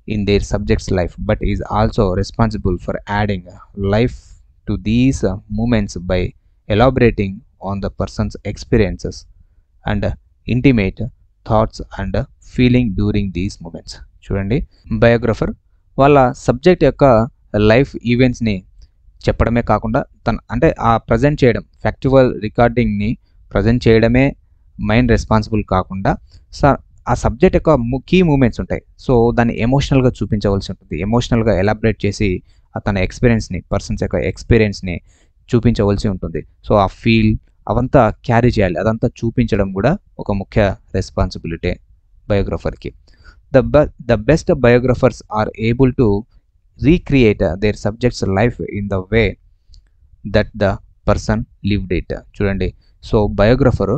in their subject's life, but is also responsible for adding life to these moments by elaborating on the person's experiences and intimate thoughts and feeling during these moments. చూడండి, బయోగ్రఫర్ వాళ్ళ సబ్జెక్ట్ యొక్క లైఫ్ ఈవెంట్స్ని చెప్పడమే కాకుండా అంటే ఆ ప్రజెంట్ చేయడం, ఫ్యాక్చువల్ రికార్డింగ్ని ప్రజెంట్ చేయడమే మైండ్ రెస్పాన్సిబుల్ కాకుండా ఆ సబ్జెక్ట్ యొక్క కీ మూమెంట్స్ ఉంటాయి. సో దాన్ని ఎమోషనల్గా చూపించవలసి ఉంటుంది. ఎమోషనల్గా ఎలాబరేట్ చేసి తన ఎక్స్పీరియన్స్ని, పర్సన్స్ యొక్క ఎక్స్పీరియన్స్ని చూపించవలసి ఉంటుంది. సో ఆ ఫీల్ అవంతా క్యారీ చేయాలి. అదంతా చూపించడం కూడా ఒక ముఖ్య రెస్పాన్సిబిలిటీ బయోగ్రఫర్కి. The best biographers are able to recreate their subject's life in the way that the person lived it. చూడండి, సో బయోగ్రఫర్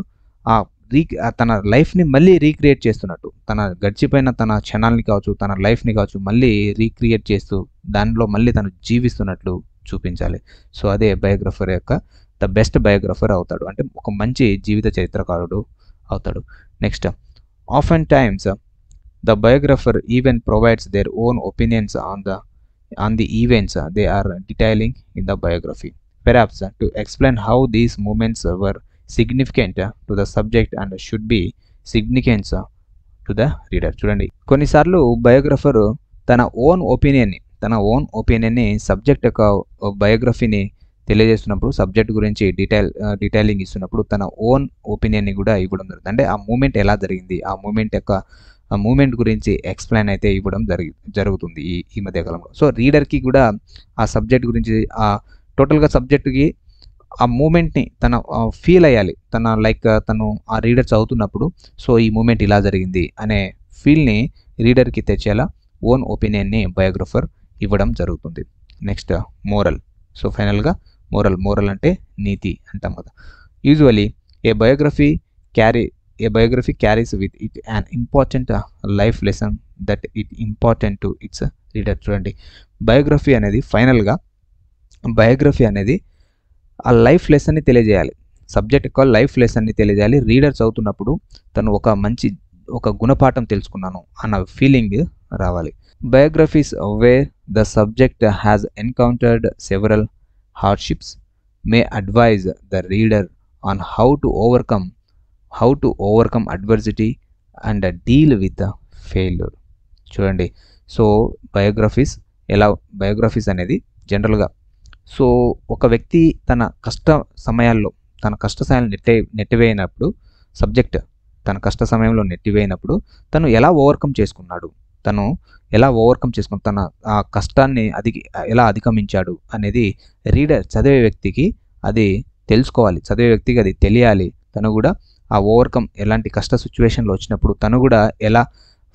తన లైఫ్ని మళ్ళీ రీక్రియేట్ చేస్తున్నట్టు, తన గడిచిపోయిన తన క్షణాలని కావచ్చు, తన లైఫ్ని కావచ్చు, మళ్ళీ రీక్రియేట్ చేస్తూ దానిలో మళ్ళీ తను జీవిస్తున్నట్లు చూపించాలి. సో అదే బయోగ్రఫర్ యొక్క ద బెస్ట్ బయోగ్రఫర్ అవుతాడు, అంటే ఒక మంచి జీవిత చరిత్రకారుడు అవుతాడు. Next, often times the biographer even provides their own opinions on the events they are detailing in the biography, perhaps to explain how these moments were significant to the subject and should be significant to the reader. చూడండి, కొన్నిసార్లు బయోగ్రఫర్ తన ఓన్ ఒపీనియన్ని సబ్జెక్ట్ యొక్క బయోగ్రఫీని తెలియజేస్తున్నప్పుడు, సబ్జెక్ట్ గురించి డీటెయిలింగ్ ఇస్తున్నప్పుడు తన ఓన్ ఒపీనియన్ని కూడా ఇవ్వడం జరుగుతుంది. అంటే ఆ మూమెంట్ ఎలా జరిగింది, ఆ మూమెంట్ గురించి ఎక్స్ప్లెయిన్ అయితే ఇవ్వడం జరుగుతుంది ఈ మధ్యకాలంలో. సో రీడర్కి కూడా ఆ సబ్జెక్ట్ గురించి, ఆ టోటల్గా సబ్జెక్టుకి ఆ మూమెంట్ని తన ఫీల్ అయ్యాలి. తను ఆ రీడర్ చదువుతున్నప్పుడు సో ఈ మూమెంట్ ఇలా జరిగింది అనే ఫీల్ని రీడర్కి తెచ్చేలా ఓన్ ఒపీనియన్ని బయోగ్రఫర్ ఇవ్వడం జరుగుతుంది. Next, moral. సో ఫైనల్గా మోరల్ అంటే నీతి అంటాం కదా. Usually A biography carries with it an important life lesson that it important to its reader. చూడండి, బయోగ్రఫీ అనేది ఆ లైఫ్ లెసన్ని తెలియజేయాలి, సబ్జెక్ట్ యొక్క లైఫ్ లెసన్ని తెలియజేయాలి. రీడర్ చదువుతున్నప్పుడు తను ఒక గుణపాఠం తెలుసుకున్నాను అన్న ఫీలింగ్ రావాలి. Biographies where the subject has encountered several hardships may advise the reader on how to overcome adversity and deal with failure. చూడండి, సో బయోగ్రఫీస్ అనేది జనరల్గా సో ఒక వ్యక్తి తన కష్ట సమయాల్లో నెట్టివేయినప్పుడు, సబ్జెక్ట్ తన కష్ట సమయంలో నెట్టివేయినప్పుడు తను ఎలా ఓవర్కమ్ చేసుకున్నాడు, తన ఆ కష్టాన్ని ఎలా అధిగమించాడు అనేది రీడర్ చదివే వ్యక్తికి అది తెలుసుకోవాలి, చదివే వ్యక్తికి అది తెలియాలి. తను కూడా ఆ ఓవర్కమ్ ఎలాంటి కష్ట సిచ్యువేషన్లో వచ్చినప్పుడు తను కూడా ఎలా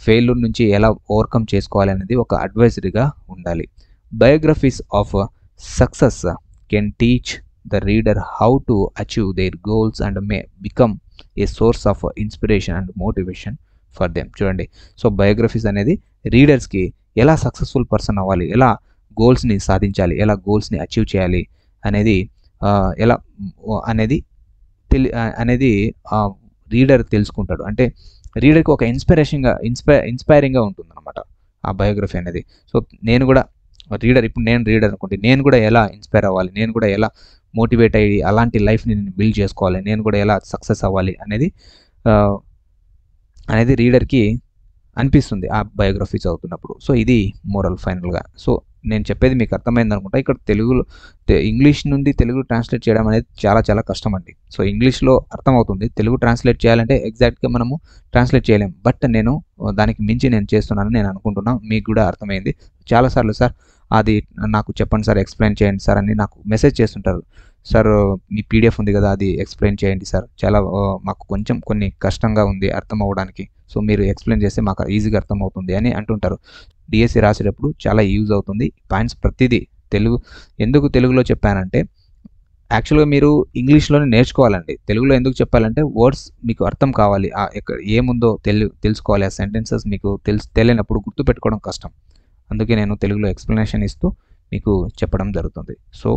ఫెయిల్యూర్ నుంచి ఎలా ఓవర్కమ్ చేసుకోవాలి అనేది ఒక అడ్వైజరీగా ఉండాలి. Biographies of success can teach the reader how to achieve there goals and may become a source of inspiration and motivation for them. చూడండి, సో బయోగ్రఫీస్ అనేది రీడర్స్కి ఎలా సక్సెస్ఫుల్ పర్సన్ అవ్వాలి, ఎలా గోల్స్ని సాధించాలి, ఎలా గోల్స్ని అచీవ్ చేయాలి అనేది రీడర్ తెలుసుకుంటాడు. అంటే రీడర్కి ఒక ఇన్స్పైరింగ్గా ఉంటుంది అనమాట ఆ బయోగ్రఫీ అనేది. సో నేను కూడా ఇప్పుడు నేను రీడర్ అనుకుంటే నేను కూడా ఎలా ఇన్స్పైర్ అవ్వాలి, నేను కూడా ఎలా మోటివేట్ అయ్యి అలాంటి లైఫ్ని నేను బిల్డ్ చేసుకోవాలి, నేను కూడా ఎలా సక్సెస్ అవ్వాలి అనేది రీడర్కి అనిపిస్తుంది ఆ బయోగ్రఫీ చదువుతున్నప్పుడు. సో ఇది మోరల్ ఫైనల్గా. సో నేను చెప్పేది మీకు అర్థమైంది అనుకుంటా. ఇక్కడ ఇంగ్లీష్ నుండి తెలుగు ట్రాన్స్లేట్ చేయడం అనేది చాలా చాలా కష్టం అండి. సో ఇంగ్లీష్లో అర్థమవుతుంది, తెలుగు ట్రాన్స్లేట్ చేయాలంటే ఎగ్జాక్ట్గా మనము ట్రాన్స్లేట్ చేయలేం. బట్ నేను దానికి మించి నేను చేస్తున్నానని నేను అనుకుంటున్నాను. మీకు కూడా అర్థమైంది. చాలాసార్లు సార్ అది నాకు చెప్పండి సార్, ఎక్స్ప్లెయిన్ చేయండి సార్ అని నాకు మెసేజ్ చేస్తుంటారు. సార్ మీ పీడిఎఫ్ ఉంది కదా, అది ఎక్స్ప్లెయిన్ చేయండి సార్, చాలా మాకు కొన్ని కష్టంగా ఉంది అర్థం అవ్వడానికి, సో మీరు ఎక్స్ప్లెయిన్ చేస్తే మాకు ఈజీగా అర్థమవుతుంది అని అంటుంటారు. డిఎస్సి రాసేటప్పుడు చాలా యూజ్ అవుతుంది. పాయింట్స్ ప్రతిదీ ఎందుకు తెలుగులో చెప్పానంటే యాక్చువల్గా మీరు ఇంగ్లీష్లోనే నేర్చుకోవాలండి. తెలుగులో ఎందుకు చెప్పాలంటే వర్డ్స్ మీకు అర్థం కావాలి, ఏముందో తెలుసుకోవాలి. ఆ సెంటెన్సెస్ మీకు తెలియనప్పుడు గుర్తుపెట్టుకోవడం కష్టం. అందుకే నేను తెలుగులో ఎక్స్ప్లెనేషన్ ఇస్తూ మీకు చెప్పడం జరుగుతుంది. సో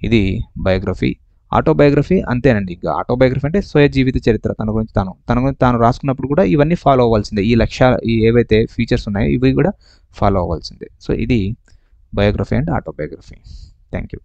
ఇది బయోగ్రఫీ. ఆటోబయోగ్రఫీ అంతేనండి. ఇంకా ఆటోబయోగ్రఫీ అంటే స్వయ జీవిత చరిత్ర, తన గురించి తాను రాసుకున్నప్పుడు కూడా ఇవన్నీ ఫాలో అవ్వాల్సిందే. ఈ ఏవైతే ఫీచర్స్ ఉన్నాయో ఇవి కూడా ఫాలో అవ్వాల్సిందే. సో ఇది biography and autobiography. Thank you.